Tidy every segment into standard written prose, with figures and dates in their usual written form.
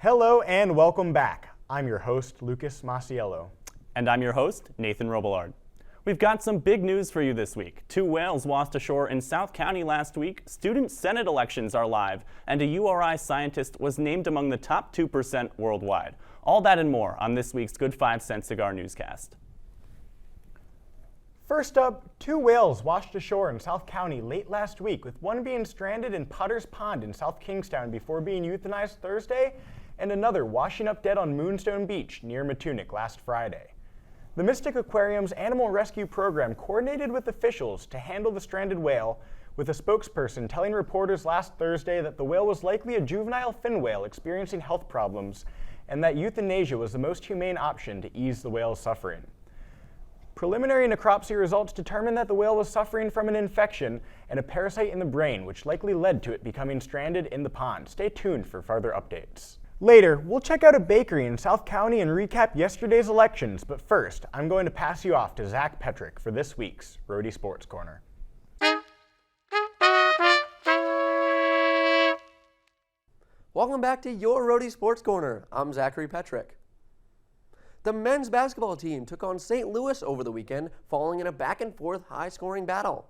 Hello and welcome back. I'm your host, Lucas Masiello. And I'm your host, Nathan Robillard. We've got some big news for you this week. 2 whales washed ashore in South County last week, student senate elections are live, and a URI scientist was named among the top 2% worldwide. All that and more on this week's Good 5 Cent Cigar newscast. First up, 2 whales washed ashore in South County late last week, with one being stranded in Potter's Pond in South Kingstown before being euthanized Thursday, and another washing up dead on Moonstone Beach near Matunic last Friday. The Mystic Aquarium's animal rescue program coordinated with officials to handle the stranded whale, with a spokesperson telling reporters last Thursday that the whale was likely a juvenile fin whale experiencing health problems, and that euthanasia was the most humane option to ease the whale's suffering. Preliminary necropsy results determined that the whale was suffering from an infection and a parasite in the brain, which likely led to it becoming stranded in the pond. Stay tuned for further updates. Later, we'll check out a bakery in South County and recap yesterday's elections, but first, I'm going to pass you off to Zach Petrick for this week's Roadie Sports Corner. Welcome back to your Roadie Sports Corner. I'm Zachary Petrick. The men's basketball team took on St. Louis over the weekend, falling in a back-and-forth high-scoring battle.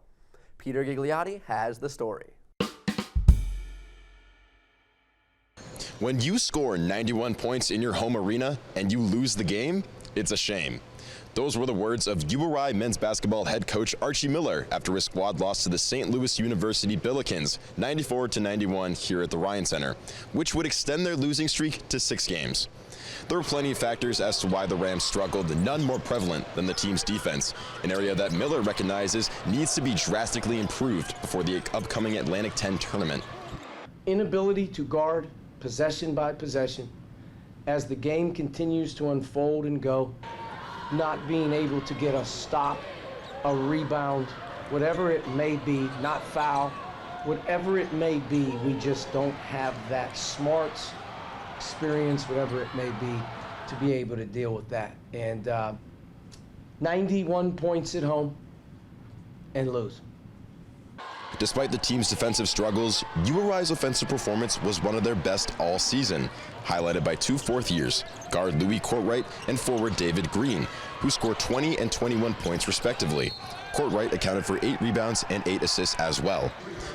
Peter Gigliotti has the story. When you score 91 points in your home arena and you lose the game, it's a shame. Those were the words of URI men's basketball head coach Archie Miller after his squad lost to the St. Louis University Billikens 94-91 here at the Ryan Center, which would extend their losing streak to 6 games. There were plenty of factors as to why the Rams struggled, none more prevalent than the team's defense, an area that Miller recognizes needs to be drastically improved before the upcoming Atlantic 10 tournament. Inability to guard possession by possession as the game continues to unfold and go, not being able to get a stop, a rebound, whatever it may be, not foul, whatever it may be, we just don't have that smarts, experience, whatever it may be able to deal with that. And 91 points at home and lose. Despite the team's defensive struggles, URI's offensive performance was one of their best all season, highlighted by 2 fourth years, guard Louis Courtwright and forward David Green, who scored 20 and 21 points respectively. Courtwright accounted for 8 rebounds and 8 assists as well.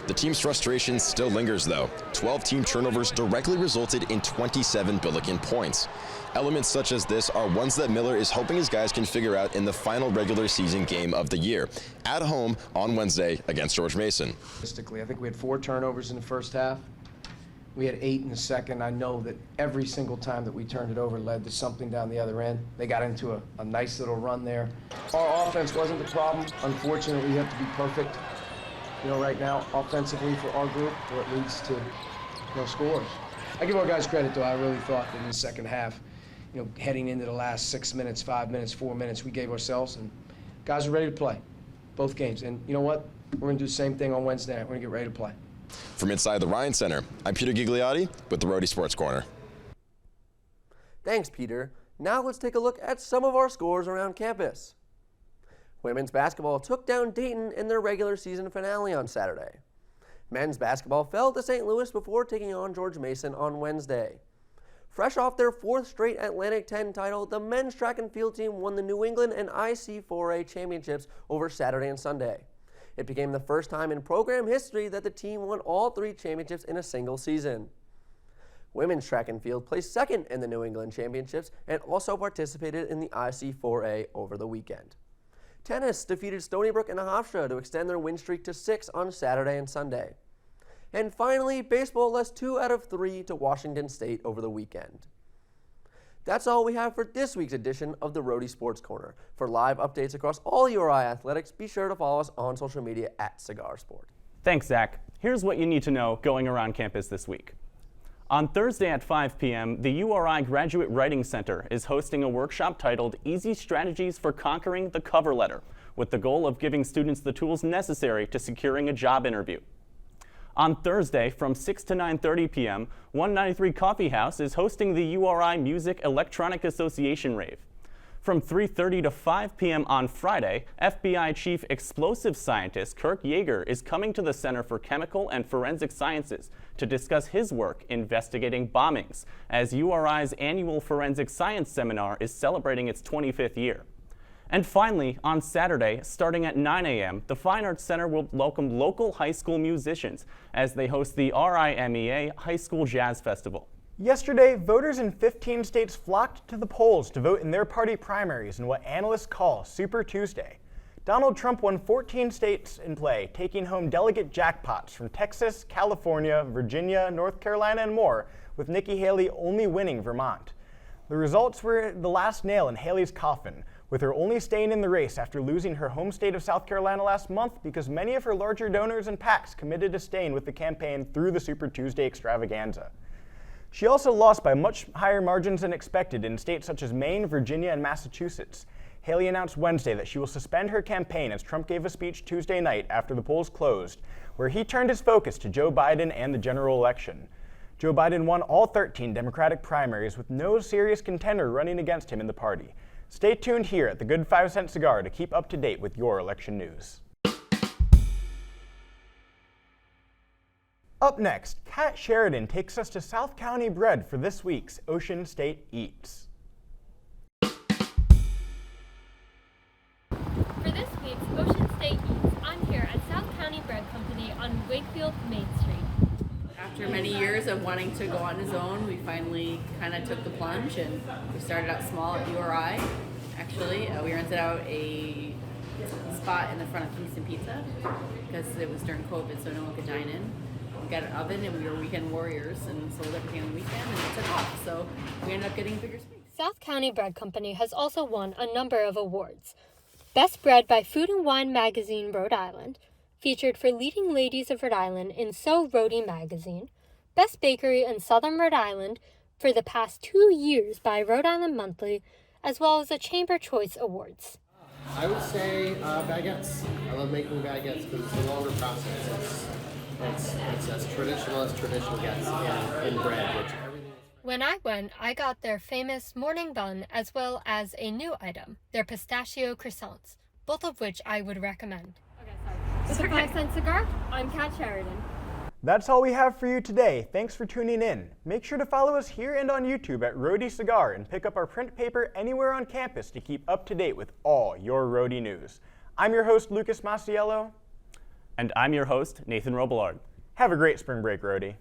The team's frustration still lingers though. 12 team turnovers directly resulted in 27 Billiken points. Elements such as this are ones that Miller is hoping his guys can figure out in the final regular season game of the year, at home on Wednesday against George Mason. Realistically, I think we had 4 turnovers in the first half. We had 8 in the second. I know that every single time that we turned it over led to something down the other end. They got into a nice little run there. Our offense wasn't the problem. Unfortunately, we have to be perfect, right now, offensively for our group, or it leads to no scores. I give our guys credit, though. I really thought that in the second half, heading into the last 6 minutes, 5 minutes, 4 minutes, we gave ourselves, and guys are ready to play, both games. And you know what? We're going to do the same thing on Wednesday night. We're going to get ready to play. From inside the Ryan Center, I'm Peter Gigliotti with the Roadie Sports Corner. Thanks, Peter. Now let's take a look at some of our scores around campus. Women's basketball took down Dayton in their regular season finale on Saturday. Men's basketball fell to St. Louis before taking on George Mason on Wednesday. Fresh off their 4th straight Atlantic 10 title, the men's track and field team won the New England and IC4A championships over Saturday and Sunday. It became the first time in program history that the team won all 3 championships in a single season. Women's track and field placed 2nd in the New England championships and also participated in the IC4A over the weekend. Tennis defeated Stony Brook and Hofstra to extend their win streak to 6 on Saturday and Sunday. And finally, baseball lost 2 out of 3 to Washington State over the weekend. That's all we have for this week's edition of the Roadie Sports Corner. For live updates across all URI athletics, be sure to follow us on social media at Cigar Sport. Thanks, Zach. Here's what you need to know going around campus this week. On Thursday at 5 p.m., the URI Graduate Writing Center is hosting a workshop titled Easy Strategies for Conquering the Cover Letter, with the goal of giving students the tools necessary to securing a job interview. On Thursday from 6 to 9:30 p.m., 193 Coffee House is hosting the URI Music Electronic Association Rave. From 3:30 to 5 p.m. on Friday, FBI Chief Explosive Scientist Kirk Yeager is coming to the Center for Chemical and Forensic Sciences to discuss his work investigating bombings, as URI's annual Forensic Science Seminar is celebrating its 25th year. And finally, on Saturday, starting at 9 a.m., the Fine Arts Center will welcome local high school musicians as they host the RIMEA High School Jazz Festival. Yesterday, voters in 15 states flocked to the polls to vote in their party primaries in what analysts call Super Tuesday. Donald Trump won 14 states in play, taking home delegate jackpots from Texas, California, Virginia, North Carolina, and more, with Nikki Haley only winning Vermont. The results were the last nail in Haley's coffin, with her only staying in the race after losing her home state of South Carolina last month because many of her larger donors and PACs committed to staying with the campaign through the Super Tuesday extravaganza. She also lost by much higher margins than expected in states such as Maine, Virginia, and Massachusetts. Haley announced Wednesday that she will suspend her campaign as Trump gave a speech Tuesday night after the polls closed, where he turned his focus to Joe Biden and the general election. Joe Biden won all 13 Democratic primaries with no serious contender running against him in the party. Stay tuned here at the Good 5 Cent Cigar to keep up to date with your election news. Up next, Kat Sheridan takes us to South County Bread for this week's Ocean State Eats. For this week's Ocean State Eats, I'm here at South County Bread Company on Wakefield Main Street. After many years of wanting to go on his own, we finally kind of took the plunge, and we started out small at URI. Actually, we rented out a spot in the front of Kingston Pizza because it was during COVID, so no one could dine in. We got an oven, and we were weekend warriors and sold everything on the weekend, and it took off. So we ended up getting a bigger space. South County Bread Company has also won a number of awards. Best Bread by Food and Wine Magazine Rhode Island, featured for leading ladies of Rhode Island in So Rhodey magazine, Best Bakery in Southern Rhode Island for the past 2 years by Rhode Island Monthly, as well as the Chamber Choice Awards. I would say baguettes. I love making baguettes because it's a longer process. It's as traditional gets in bread, which everything. When I went, I got their famous morning bun as well as a new item, their pistachio croissants, both of which I would recommend. With the 5 Cent Cigar, I'm Kat Sheridan. That's all we have for you today. Thanks for tuning in. Make sure to follow us here and on YouTube at Roadie Cigar and pick up our print paper anywhere on campus to keep up to date with all your Roadie news. I'm your host, Lucas Masiello. And I'm your host, Nathan Robillard. Have a great spring break, Roadie.